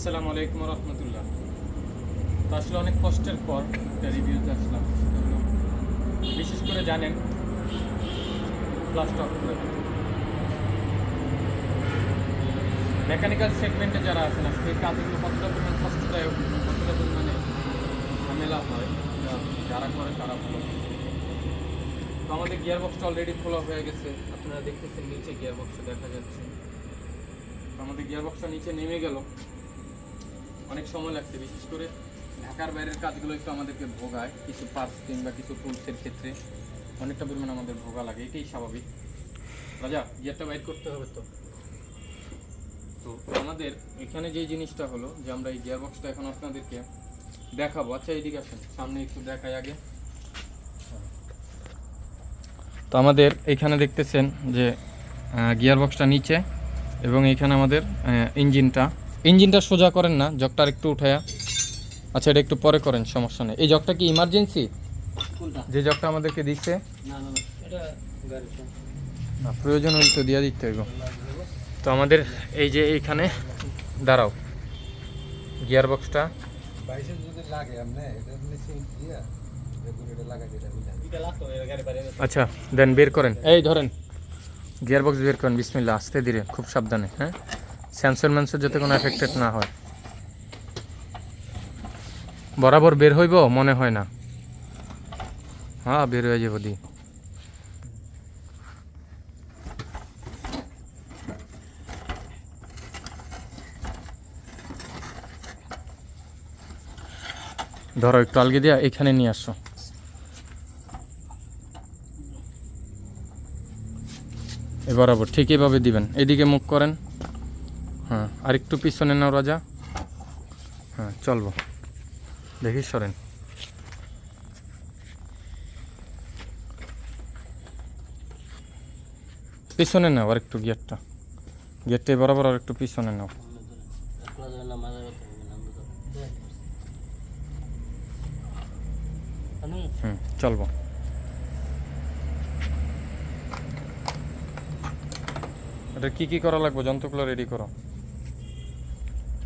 আসসালামু আলাইকুম রহমতুল্লাহ। তো আসলে অনেক কষ্টের পর একটা রিভিউতে আসলাম। বিশেষ করে জানেন ফ্লাশটা অফ করে মেকানিক্যাল সেগমেন্টে যারা আছেন আসলে এই কাজগুলো কতটা পরিমাণ কষ্টদায়ক, কতটা পরিমাণে ঝামেলা হয় যারা করে তারা ভালো। তো আমাদের গিয়ারবক্সটা অলরেডি খোলা হয়ে গেছে, আপনারা দেখতেছেন নিচে গিয়ারবক্সটা দেখা যাচ্ছে। তো আমাদের গিয়ারবক্সটা নিচে নেমে গেল, অনেক সময় লাগছে। বিশেষ করে ঢাকার বাইরের কাজগুলো একটু আমাদেরকে ভোগায়, কিছু পার্টস কিংবা কিছু টুলসের ক্ষেত্রে অনেকটা পরিমাণ আমাদের ভোগা লাগে, এটাই স্বাভাবিক। রাজা গিয়ারটা বাইর করতে হবে। তো আমাদের এখানে যে জিনিসটা হলো যে আমরা এই গিয়ারবক্সটা এখন আপনাদেরকে দেখাবো। আচ্ছা এইদিকে আসেন, সামনে একটু দেখাই আগে। তো আমাদের এইখানে দেখতেছেন যে গিয়ারবক্সটা নিচে এবং এইখানে আমাদের ইঞ্জিনটা সোজা করেন না, জগটা একটু উঠায়া। আচ্ছা এটা একটু পরে করেন, সমস্যা নেই। এই জগটা কি ইমার্জেন্সি? যে জগটা আমাদেরকে দিচ্ছে না, প্রয়োজন হলে তো দিয়ে দিতে হইব। তো আমাদের এই যে এইখানে দাঁড়াও গিয়ারবক্সটা আচ্ছা দেন, বের করেন। এই ধরেন গিয়ারবক্স বের করেন, বিসমিল্লাহ, আস্তে ধীরে, খুব সাবধানে। হ্যাঁ, সেন্সর যাতে কোনো এফেক্টেড না হয়। বরাবর বের হইব মনে হয় না। হ্যাঁ বের হয়ে যাব দি। ধরো একটু আলগে দিয়া এখানে নিয়ে আসো। এ বরাবর ঠিক এইভাবে দিবেন, এদিকে মুখ করেন। হ্যাঁ আর একটু পিছনে নাও রাজা। হ্যাঁ চলবো, দেখি সরেন। পিছনে নাও আর একটু, গিয়ারটা বরাবর আর একটু পিছনে নাও। চলবো। এটা কি করা লাগবে, যন্ত্রগুলো রেডি করো।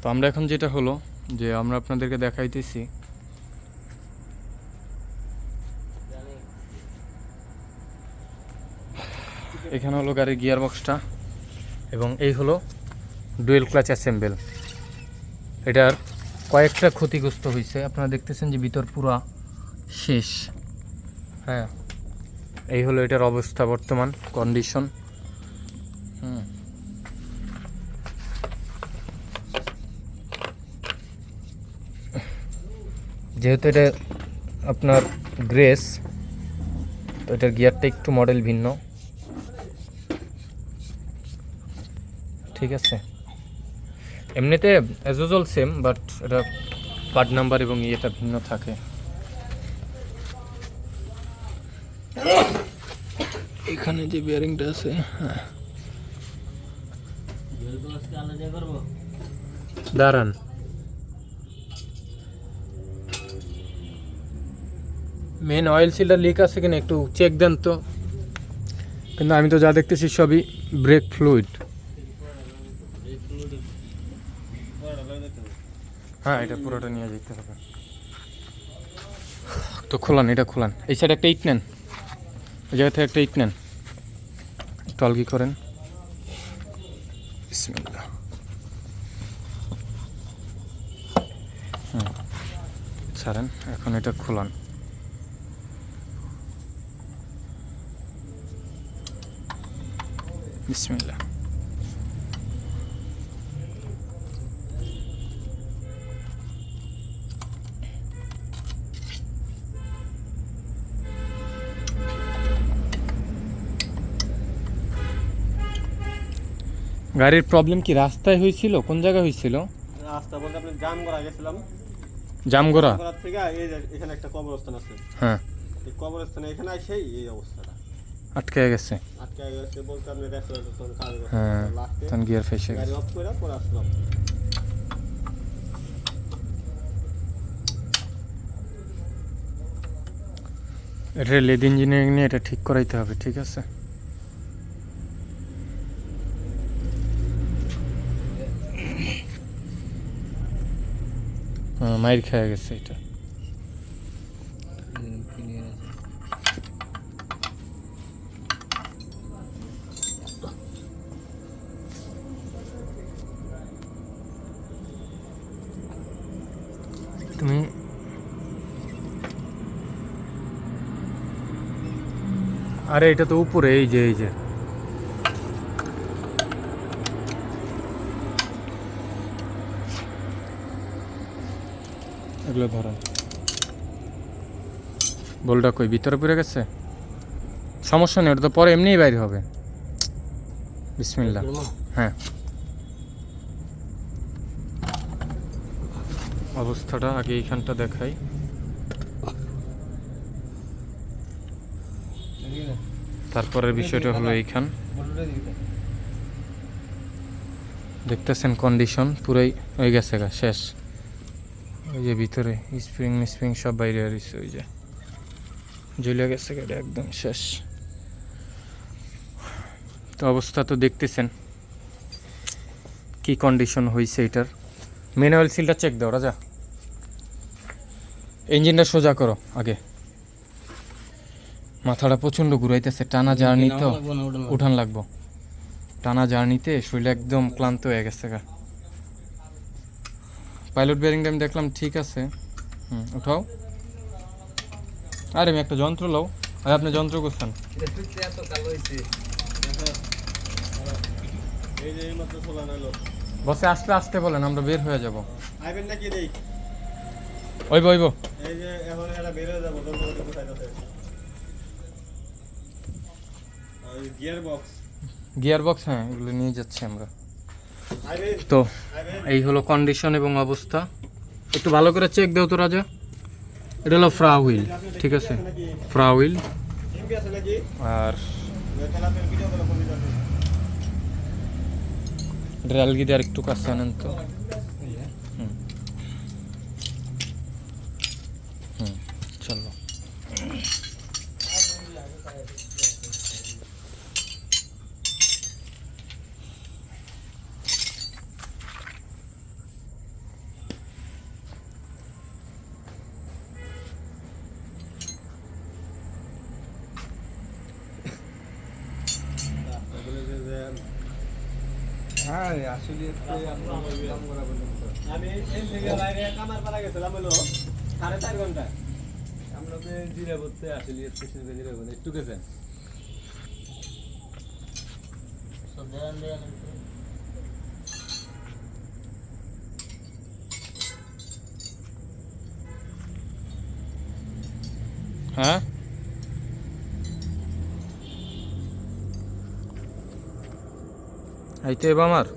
তো আমরা এখন যেটা হলো যে আমরা আপনাদেরকে দেখাইতেছি এখানে হলো গাড়ির গিয়ারবক্সটা এবং এই হলো ডুয়েল ক্লাচ অ্যাসেম্বল। এটার কয়েকটা ক্ষতিগ্রস্ত হয়েছে, আপনারা দেখতেছেন যে ভিতর পুরা শেষ। হ্যাঁ এই হলো এটার অবস্থা, বর্তমান কন্ডিশন। যেহেতু এটা আপনার গ্রেস, তো এটার গিয়ারটা একটু মডেল ভিন্ন, ঠিক আছে। এমনিতে অ্যাজ ইউজুয়াল সেম, বাট এটা পার্ট নাম্বার এবং ইয়েটা ভিন্ন থাকে। এখানে যে বিয়ারিংটা আছে, হ্যাঁ দাঁড়ান, মেন অয়েল সিলটা লিক আছে কিনা একটু চেক দেন তো। কিন্তু আমি তো যা দেখতেছি সবই ব্রেক ফ্লুইড। হ্যাঁ এটা পুরোটা নিয়ে যেতে হবে। তো খোলান, এটা খোলান। এই সাইড একটা ইট নেন, ওই জায়গা থেকে একটা ইট নেন, টলগি করেন। বিসমিল্লাহ। ছাড়েন, এখন এটা খোলান। বিসমিল্লাহ। গাড়ির প্রবলেম কি রাস্তায় হয়েছিল, কোন জায়গায় হয়েছিল? রাস্তা বলতে আপনি জামগড়া গেছিলাম, জামগড়া থেকে এই যে এখানে একটা কবরস্থান আছে। হ্যাঁ এই কবরস্থানে এখানে সেই এই অবস্থাটা আটকে গেছে বলতে আপনি রেস্টুরেন্টে তখন কাজ করতে। হ্যাঁ লাস্টে তখন গিয়ার ফেসে গাড়ি গেছে। অফ করে পরে আসলাম। এটা লেদ ইঞ্জিনিয়ারিং নিয়ে এটা ঠিক করাইতে হবে, ঠিক আছে। মাইর খেয়ে গেছে এটা। তুমি আরে এটা তো উপরে, এই যে এগুলো ধরেন। বলটা কই ভিতরে পড়ে গেছে? সমস্যা নেই, ওটা তো পরে এমনিই বাইরে হবে। বিসমিল্লাহ। হ্যাঁ, অবস্থাটা আগে এইখানটা দেখাই। তারপরের বিষয়টা হলো এইখান দেখতেছেন কন্ডিশন পুরাই হয়ে গেছে গা, শেষ। ওই যে ভিতরে স্প্রিং সব বাইরে আসছে, ওই যে জ্বলে গেছে গাড়ি একদম শেষ। তো অবস্থা তো দেখতেছেন কি কন্ডিশন হয়েছে এটার। ম্যানুয়াল সিলটা চেক দাও রাজা, ইঞ্জিনটা সোজা করো আগে। মাথাটা প্রচণ্ড ঘুরাইতেছে, টানা জার্নি তো উঠান লাগবো। টানা জার্নিতে শরীর একদম ক্লান্ত হয়ে গেছে গা। পাইলট বেয়ারিংটা আমি দেখলাম ঠিক আছে। উঠাও। আরে আমি একটা যন্ত্র লও। আর আপনি যন্ত্র করছেন? এই যে এইমাত্র খোলা নাইলো। বসে আস্তে আস্তে বলেন, আমরা বের হয়ে যাব। আইবেন নাকি দেই? ওইব। এই যে এখন এরা বের হয়ে যাবো, যন্ত্রপাতি কোথায় আছে? ওই গিয়ারবক্স, হ্যাঁ এগুলো নিয়ে যাচ্ছি আমরা। আইবেন তো আইবেন। এই হলো কন্ডিশন এবং অবস্থা। একটু ভালো করে চেক দাও তো রাজা। এটা হলো ফ্রা হুইল, ঠিক আছে, ফ্রা হুইল। এমপি আছে নাকি? আর তাহলে আপনি ভিডিও করে ফোন দিতে হবে। ড্রালগি দিয়ে একটু কাছে আনেন তো। চলো। হ্যাঁ আসলে আমি এখান থেকে বাইরে কামার পাড়া গেছিলাম হলো 4.5 ঘন্টা। আমরা জিরা করতে আসলে জিরা করতে একটু গেছেন হ্যাঁ আইতে এবার আমার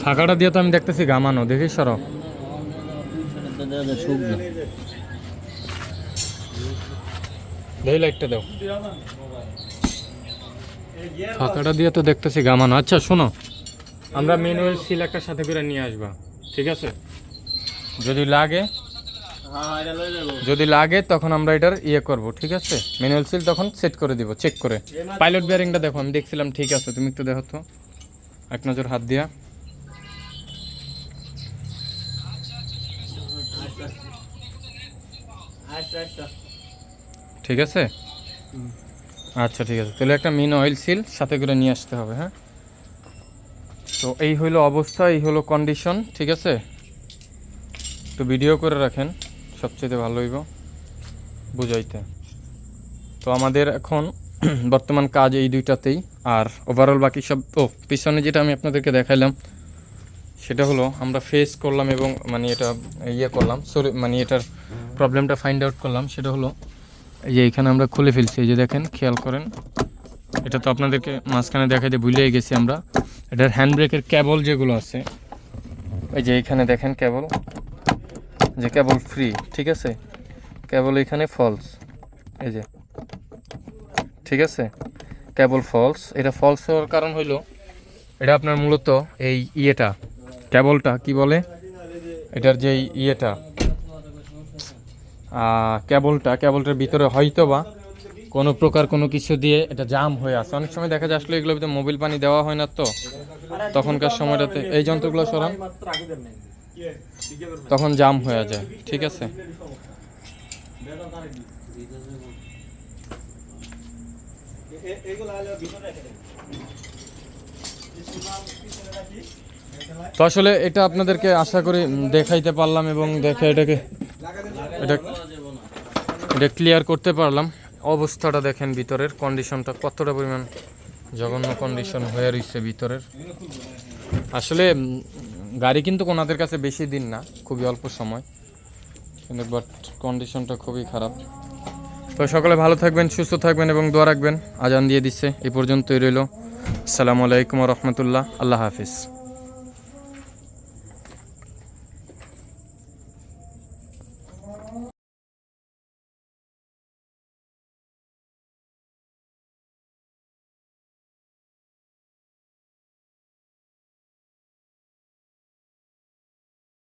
ফাঁকাটা দিয়ে তো আমি দেখতেছি গামানো, দেখি সরো। দেখি লাইটটা দাও। ফাঁকাটা দিয়ে তো দেখতেছি গামানো। আচ্ছা শোনো, আমরা ম্যানুয়াল সিল একটা সাথে করে নিয়ে আসবা, ঠিক আছে? যদি লাগে হ্যাঁ এটা লই যাবো। যদি লাগে তখন আমরা এটার ইয়ে করব, ঠিক আছে? ম্যানুয়াল সিল তখন সেট করে দিব, চেক করে। পাইলট বেয়ারিংটা দেখো, আমি দেখছিলাম ঠিক আছে, তুমি একটু দেখো তো এক নজর হাত দিয়া। আচ্ছা ঠিক আছে, আচ্ছা ঠিক আছে। তাহলে একটা মেন অয়েল সিল সাথে করে নিয়ে আসতে হবে। হ্যাঁ, তো এই হলো অবস্থা, এই হলো কন্ডিশন, ঠিক আছে? একটু ভিডিও করে রাখেন, সবচেয়ে ভালো হইব বুঝাইতে। তো আমাদের এখন বর্তমান কাজ এই দুইটাতেই। আর ওভারঅল বাকি সব পিছনে যেটা আমি আপনাদেরকে দেখাইলাম সেটা হলো আমরা ফেস করলাম এবং মানে এটা ইয়ে করলাম, মানে এটার প্রবলেমটা ফাইন্ড আউট করলাম। সেটা হলো এই যে এখানে আমরা খুলে ফেলছি, এই যে দেখেন, খেয়াল করেন। এটা তো আপনাদেরকে মাঝখানে দেখাইতে ভুলেই গেছি আমরা। এটার হ্যান্ড ব্রেকের কেবল যেগুলো আছে, এই যে এখানে দেখেন কেবল, যে কেবল ফ্রি, ঠিক আছে? কেবল এখানে ফলস, এই যে, ঠিক আছে? কেবল ফলস। এটা ফলস হওয়ার কারণ হইলো এটা আপনার মূলত এই ইয়েটা, কেবলটা কি বলে, এটার যে ইয়েটা কেবলটার ভিতরে হয়তো বা কোনো প্রকার কোনো কিছু দিয়ে এটা জাম হয়ে আছে। অনেক সময় দেখা যায় আসলে এগুলোর ভিতরে মোবিল পানি দেওয়া হয় না, তো তখনকার সময়টাতে এই যন্ত্রগুলো সরান, তখন জাম হয়ে যায়। ঠিক আছে, তো আসলে এটা আপনাদেরকে আশা করি দেখাইতে পারলাম এবং দেখে এটা এটা ক্লিয়ার করতে পারলাম। অবস্থাটা দেখেন, ভিতরের কন্ডিশনটা কতটা পরিমাণ জঘন্য কন্ডিশন হয়ে রয়েছে ভিতরের। আসলে গাড়ি কিন্তু ওনাদের কাছে বেশি দিন না, খুবই অল্প সময়, কিন্তু বাট কন্ডিশনটা খুবই খারাপ। তো সকলে ভালো থাকবেন, সুস্থ থাকবেন এবং দোয়া রাখবেন। আজান দিয়ে দিচ্ছে, এই পর্যন্তই রইল। আসসালামু আলাইকুম ওয়া রাহমাতুল্লাহ। আল্লাহ হাফিজ।